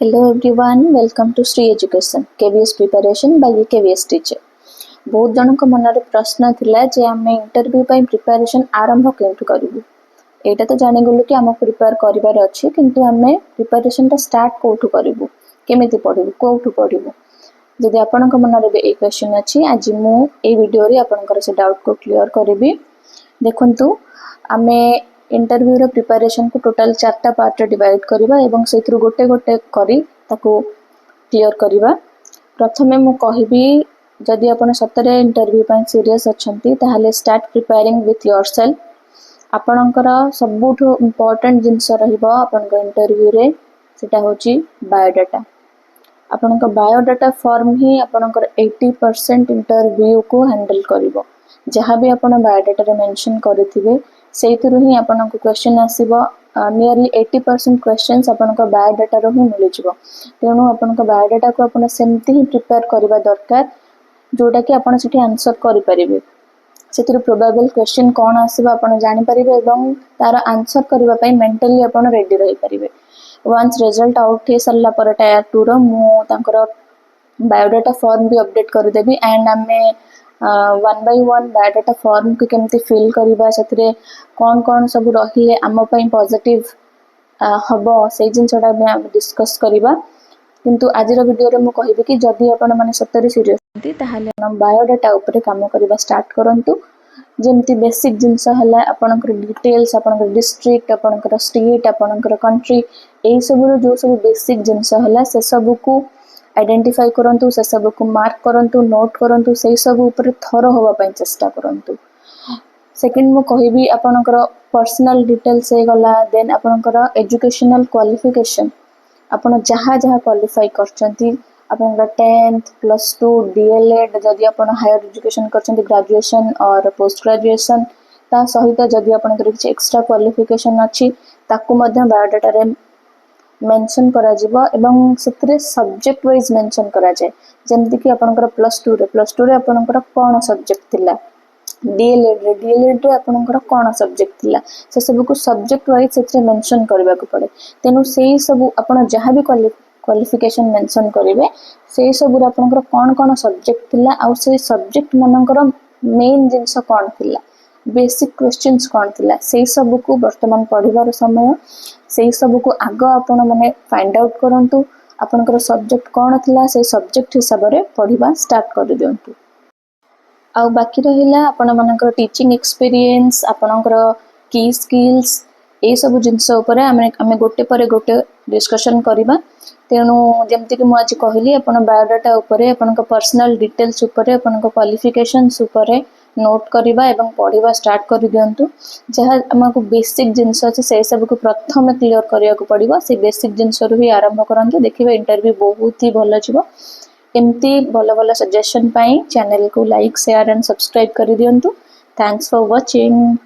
Hello everyone, welcome to Sri Education, KVS preparation by KVS teacher. बहुत जनक मनरे प्रश्न थिला जे आमे इंटरव्यू पई प्रिपरेशन आरंभ केंतु करिवु एटा तो जानि गलु कि आम प्रिपेयर करिवार अछि किंतु आमे प्रिपरेशन ता स्टार्ट कोठु करिवु केमिति पढिवु कोठु पढिवु जदि आपनक मनरे ए क्वेश्चन अछि आज मु ए वीडियो रे आपनकर से डाउट को क्लियर करबी देखंतु आमे इंटरव्यू रो प्रिपरेशन को टोटल 4टा पार्ट रे डिवाइड करिबा एवं सेथरु गोटे गोटे करी ताको क्लियर करिबा प्रथमे मु कहिबी जदि आपण सतरे इंटरव्यू पय सीरियस अछंती ताहाले स्टार्ट प्रिपेयरिंग विथ योरसेल्फ आपणकर सबुठु इंपोर्टेंट जिंस रहिबो आपनक इंटरव्यू रे सेटा होची बायोडाटा आपनक बायोडाटा फॉर्म ही आपनकर 80% इंटरव्यू को हैंडल करिवो जहाँ भी आपण बायोडाटा रे मेंशन करथिबे सेइथरु ही आपनको क्वेश्चन आसीबो नियरली 80% क्वेश्चंस आपनको बायोडाटा रो ही मिल जिवो तेनु आपनको बायोडाटा को आपण सेमति ही प्रिपेयर करबा दरकार जोटा कि आपण सेठी आंसर करि परिबे सेथरु प्रोबेबल क्वेश्चन कोन आसीबो आपण जानि परिबे एवं तार आंसर करबा पई मेंटली आपण रेडी रहि परिबे वंस रिजल्ट आउट हे सल्ला पर टायर 2 रो मु तांकर बायोडाटा फॉर्म भी अपडेट कर देबी एंड आमे 1 by 1 बायोडाटा फॉर्म को केमती फिल करबा सेतरे कोन सब रहिले आम पई पॉजिटिव हबो से जिनसडा हम डिस्कस करबा किंतु आज रो वीडियो रे मु कहिबे कि जदी आपण माने सत्तरी सीरियस होती ताहाले हम बायोडाटा ऊपर काम करबा स्टार्ट करंतु जेमती बेसिक जिंस हला आपनकर डिटेल्स आपनकर डिस्ट्रिक्ट आपनकर स्टेट आपनकर कंट्री एई सब रो जो सब बेसिक जिंस हला से सब को आइडेंटिफाई करंतु से सब को मार्क करंतु नोट करंतु से सब ऊपर थरो होबा पय चेष्टा करंतु सेकंड मु कहिबी आपनकर पर्सनल डिटेल्स हे गला देन आपनकर एजुकेशनल क्वालिफिकेशन आपण जहाँ जहाँ क्वालिफाई करचंती आपनकर 10th +2 डीएलएड जदि आपण हायर एजुकेशन करचंती ग्रेजुएशन और पोस्ट ग्रेजुएशन ता सहित जदि आपनकर किछ एक्स्ट्रा क्वालिफिकेशन अछि ताकू मध्ये बायोडाटा रे मेंशन करा जिवो एवं सेतरे सब्जेक्ट वाइज मेंशन करा जाय जेमति कि आपनकर +2 रे आपनकर कोन सब्जेक्ट थिला डीएलएड रे आपनकर कोन सब्जेक्ट थिला से सब को सब्जेक्ट वाइज सेतरे मेंशन करबा को पड़े तेनु सेही सब आपण जहाँ भी क्वालिफिकेशन मेंशन करिवे सेही सब रे आपनकर कोन सब्जेक्ट थिला आ से सब्जेक्ट मनकर मेन जिंस कोन थिला बेसिक क्वेश्चंस कोन थिला सेही सब को वर्तमान पढिबार समय सेही सब को आग आपण माने फाइंड आउट करंतु आपनकर सब्जेक्ट कोन थिला से सब्जेक्ट हिसाब रे पढिबा स्टार्ट कर दियंतु आ बाकी रहिला आपण मानकर टीचिंग एक्सपीरियंस आपनकर की स्किल्स ए सब जिंस ऊपर हमें गोटे पर गोटे डिस्कशन करिबा तेनु जेमति कि मु आज कहली आपण बायोडाटा ऊपर आपण पर्सनल डिटेल्स ऊपर आपण क्वालिफिकेशंस ऊपर नोट करिबा एवं पढिबा स्टार्ट कर दियंतु जहाँ हमको बेसिक जिंस अछि से सब को प्रथम क्लियर करिया को पड़िबो से बेसिक जिंस रु ही आरंभ करंतु देखिबा इंटरव्यू बहुत ही भलो जिवो एमती भलो भलो सजेशन पाई चैनल को लाइक शेयर एंड सब्सक्राइब कर दियंतु थैंक्स फॉर वाचिंग।